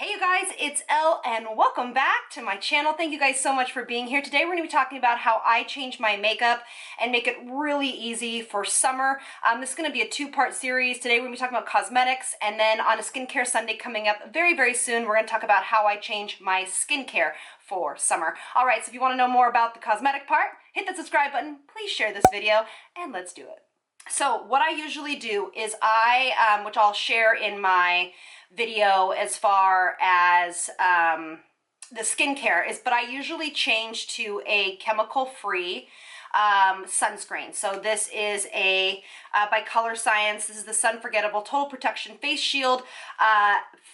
Hey you guys, it's Elle and welcome back to my channel. Thank you guys so much for being here. Today we're going to be talking about how I change my makeup and make it really easy for summer. This is going to be a two-part series. Today we're going to be talking about cosmetics, and then on a skincare Sunday coming up very soon, we're going to talk about how I change my skincare for summer. Alright, so if you want to know more about the cosmetic part, hit that subscribe button, please share this video, and let's do it. So what I usually do is which I'll share in my video as far as the skincare but I usually change to a chemical-free sunscreen. So this is a by Color Science. This is the Sun Forgettable Total Protection Face Shield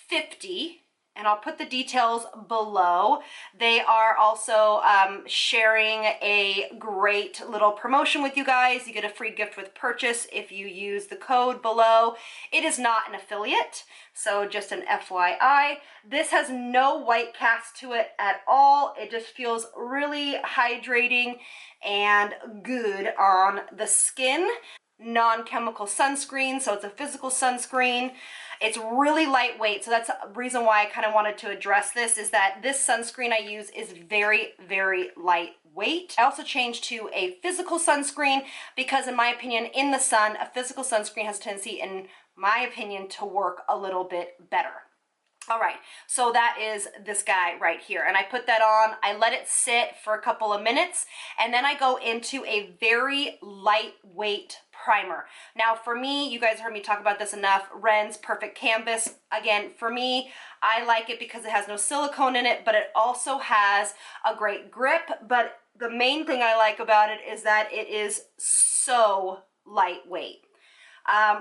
50. And I'll put the details below. They are also sharing a great little promotion with you guys. You get a free gift with purchase if you use the code below. It is not an affiliate, so just an FYI. This has no white cast to it at all. It just feels really hydrating and good on the skin. Non-chemical sunscreen, so it's a physical sunscreen. It's really lightweight, so that's a reason why I kind of wanted to address this, is that this sunscreen I use is very lightweight. I also changed to a physical sunscreen because, in my opinion, in the sun, a physical sunscreen has a tendency, in my opinion, to work a little bit better. All right, so that is this guy right here, and I put that on. I let it sit for a couple of minutes, and then I go into a very lightweight primer. Now for me, you guys heard me talk about this enough, Ren's Perfect Canvas. Again, for me, I like it because it has no silicone in it, but it also has a great grip. But the main thing I like about it is that it is so lightweight.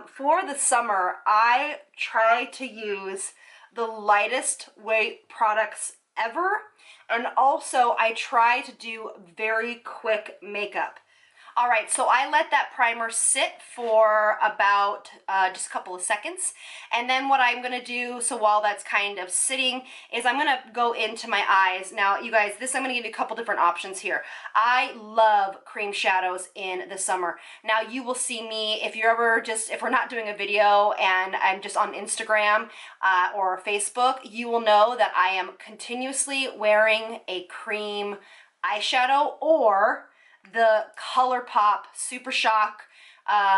For the summer, I try to use the lightest weight products ever, and also I try to do very quick makeup. All right, so I let that primer sit for about just a couple of seconds, and then what I'm gonna do, so while that's kind of sitting, is I'm gonna go into my eyes. Now, you guys, I'm gonna give you a couple different options here. I love cream shadows in the summer. Now, you will see me, if we're not doing a video and I'm just on Instagram or Facebook, you will know that I am continuously wearing a cream eyeshadow or the ColourPop Super Shock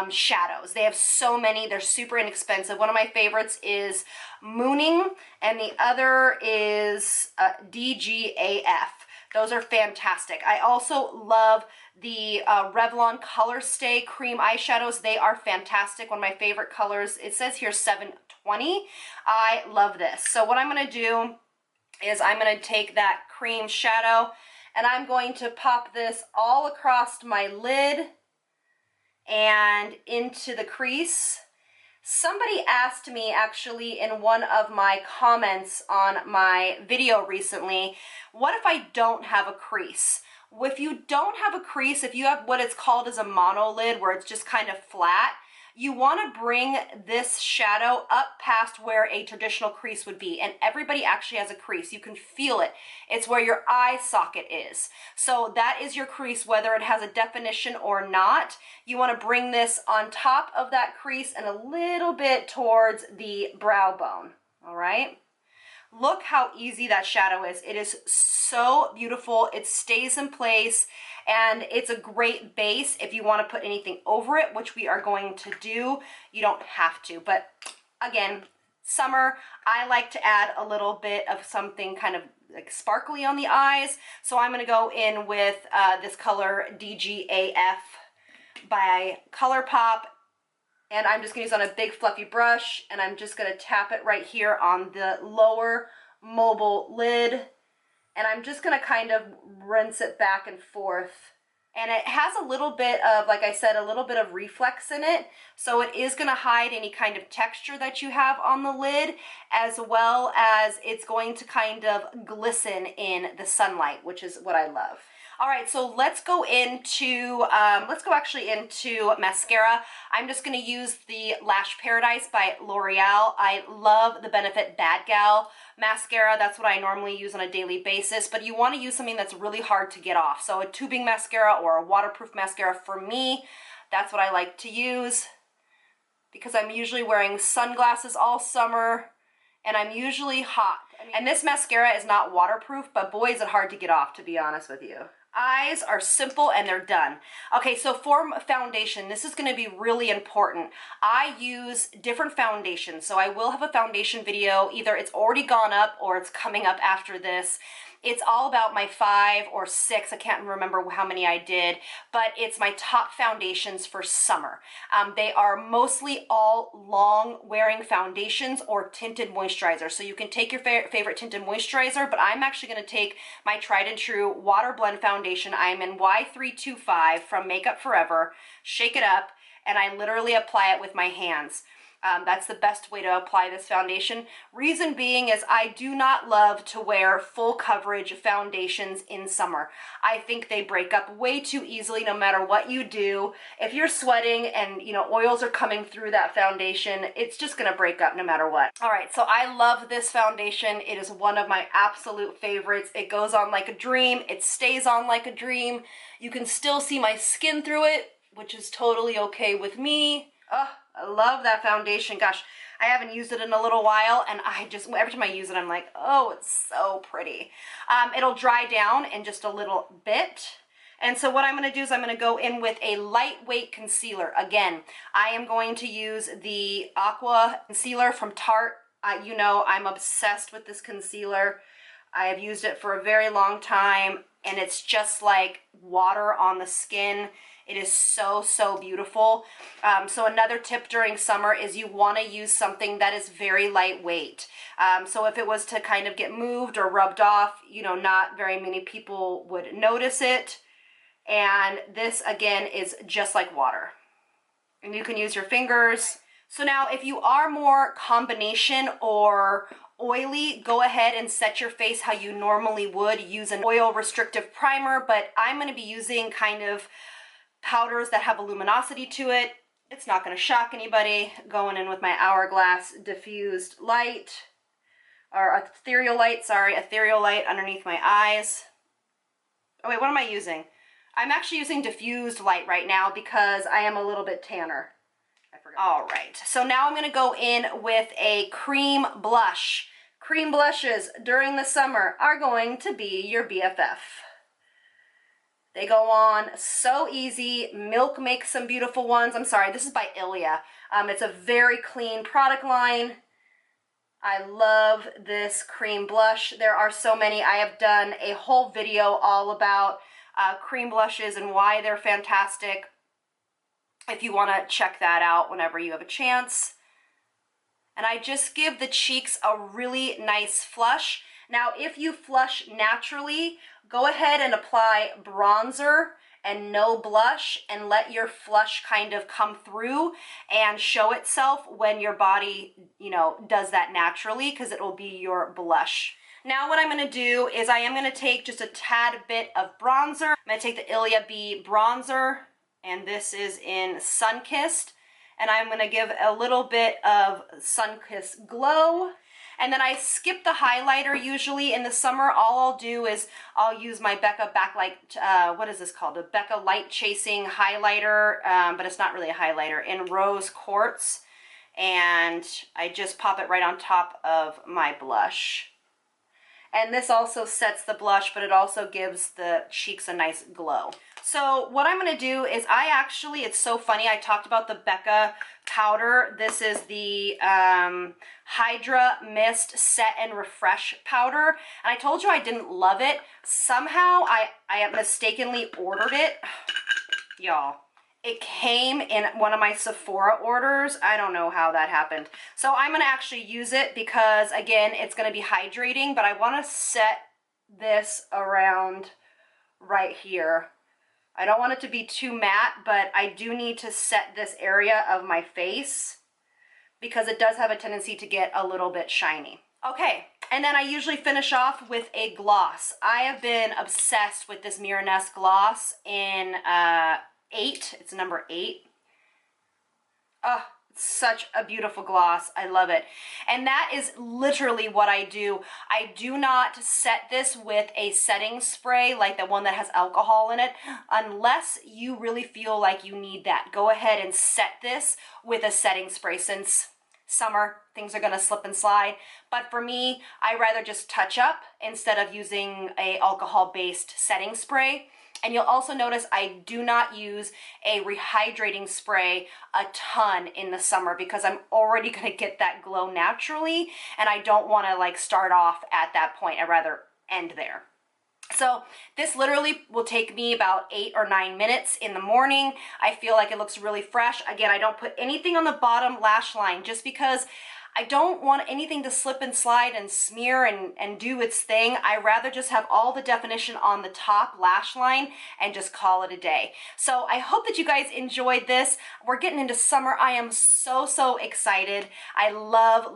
shadows. They have so many. They're super inexpensive. One of my favorites is Mooning, and the other is DGAF. Those are fantastic. I also love the Revlon Color Stay cream eyeshadows. They are fantastic. One of my favorite colors. It says here 720. I love this. So what I'm going to do is I'm going to take that cream shadow and I'm going to pop this all across my lid and into the crease. Somebody asked me actually in one of my comments on my video recently, what if I don't have a crease? If you don't have a crease, if you have what it's called as a mono lid, where it's just kind of flat, you want to bring this shadow up past where a traditional crease would be. And everybody actually has a crease. You can feel it. It's where your eye socket is. So that is your crease, whether it has a definition or not. You want to bring this on top of that crease and a little bit towards the brow bone. All right? Look how easy that shadow is. It is so beautiful. It stays in place, and it's a great base if you want to put anything over it, which we are going to do. You don't have to, but again, summer, I like to add a little bit of something kind of like sparkly on the eyes. So I'm going to go in with this color DGAF by ColourPop. And I'm just going to use on a big fluffy brush, and I'm just going to tap it right here on the lower mobile lid. And I'm just going to kind of rinse it back and forth. And it has a little bit of, like I said, a little bit of reflex in it. So it is going to hide any kind of texture that you have on the lid, as well as it's going to kind of glisten in the sunlight, which is what I love. All right, so let's go actually into mascara. I'm just going to use the Lash Paradise by L'Oreal. I love the Benefit Bad Gal mascara. That's what I normally use on a daily basis, but you want to use something that's really hard to get off. So a tubing mascara or a waterproof mascara for me, that's what I like to use because I'm usually wearing sunglasses all summer and I'm usually hot. And this mascara is not waterproof, but boy, is it hard to get off, to be honest with you. Eyes are simple and they're done. Okay, so for foundation, this is gonna be really important. I use different foundations, so I will have a foundation video. Either it's already gone up or it's coming up after this. It's all about my 5 or 6, I can't remember how many I did, but it's my top foundations for summer. They are mostly all long wearing foundations or tinted moisturizers. So you can take your favorite tinted moisturizer, but I'm actually gonna take my tried and true water blend foundation. I'm in Y325 from Makeup Forever, shake it up, and I literally apply it with my hands. That's the best way to apply this foundation. Reason being is I do not love to wear full coverage foundations in summer. I think they break up way too easily no matter what you do. If you're sweating and oils are coming through that foundation, it's just gonna break up no matter what. All right, so I love this foundation. It is one of my absolute favorites. It goes on like a dream. It stays on like a dream. You can still see my skin through it, which is totally okay with me. Oh, I love that foundation. Gosh, I haven't used it in a little while, and every time I use it, I'm like, oh, it's so pretty. It'll dry down in just a little bit. And so what I'm going to do is I'm going to go in with a lightweight concealer. Again, I am going to use the Aqua Concealer from Tarte. I'm obsessed with this concealer. I have used it for a very long time, and it's just like water on the skin. It is so, so beautiful. So another tip during summer is you want to use something that is very lightweight. So if it was to kind of get moved or rubbed off, not very many people would notice it. And this, again, is just like water. And you can use your fingers. So now if you are more combination or oily, go ahead and set your face how you normally would. Use an oil restrictive primer, but I'm going to be using kind of powders that have a luminosity to it. It's not going to shock anybody. Going in with my Hourglass diffused light, or ethereal light, ethereal light underneath my eyes. Oh wait, what am I using? I'm actually using diffused light right now because I am a little bit tanner. I forgot. All right, so now I'm going to go in with a cream blush. Cream blushes during the summer are going to be your BFF. They go on so easy. Milk makes some beautiful ones. I'm sorry, this is by Elle. It's a very clean product line. I love this cream blush. There are so many. I have done a whole video all about cream blushes and why they're fantastic. If you want to check that out whenever you have a chance. And I just give the cheeks a really nice flush. Now, if you flush naturally, go ahead and apply bronzer and no blush and let your flush kind of come through and show itself when your body, does that naturally, because it will be your blush. Now what I'm going to do is I am going to take just a tad bit of bronzer. I'm going to take the Elle B bronzer, and this is in Sunkissed, and I'm going to give a little bit of Sunkissed Glow. And then I skip the highlighter usually in the summer. All I'll do is I'll use my Becca Backlight, what is this called? A Becca Light Chasing Highlighter, but it's not really a highlighter, in Rose Quartz. And I just pop it right on top of my blush. And this also sets the blush, but it also gives the cheeks a nice glow. So what I'm going to do is it's so funny, I talked about the Becca powder. This is the Hydra Mist Set and Refresh powder. And I told you I didn't love it. Somehow I mistakenly ordered it. Y'all, it came in one of my Sephora orders. I don't know how that happened. So I'm going to actually use it because, again, it's going to be hydrating, but I want to set this around right here. I don't want it to be too matte, but I do need to set this area of my face because it does have a tendency to get a little bit shiny. Okay, and then I usually finish off with a gloss. I have been obsessed with this Miraness gloss in 8. It's number 8. Oh, it's such a beautiful gloss. I love it. And that is literally what I do. I do not set this with a setting spray like the one that has alcohol in it unless you really feel like you need that. Go ahead and set this with a setting spray since summer, things are gonna slip and slide. But for me, I rather just touch up instead of using a alcohol-based setting spray. And you'll also notice I do not use a rehydrating spray a ton in the summer because I'm already gonna get that glow naturally, and I don't wanna like start off at that point. I'd rather end there. So this literally will take me about 8 or 9 minutes in the morning. I feel like it looks really fresh. Again, I don't put anything on the bottom lash line just because I don't want anything to slip and slide and smear and do its thing. I rather just have all the definition on the top lash line and just call it a day. So I hope that you guys enjoyed this. We're getting into summer. I am so excited. I love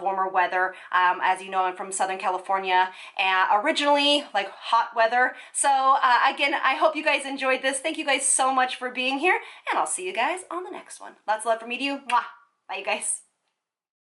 warmer weather. As you know, I'm from Southern California, and originally like hot weather. So again, I hope you guys enjoyed this. Thank you guys so much for being here, and I'll see you guys on the next one. Lots of love from me to you. Mwah. Bye, you guys.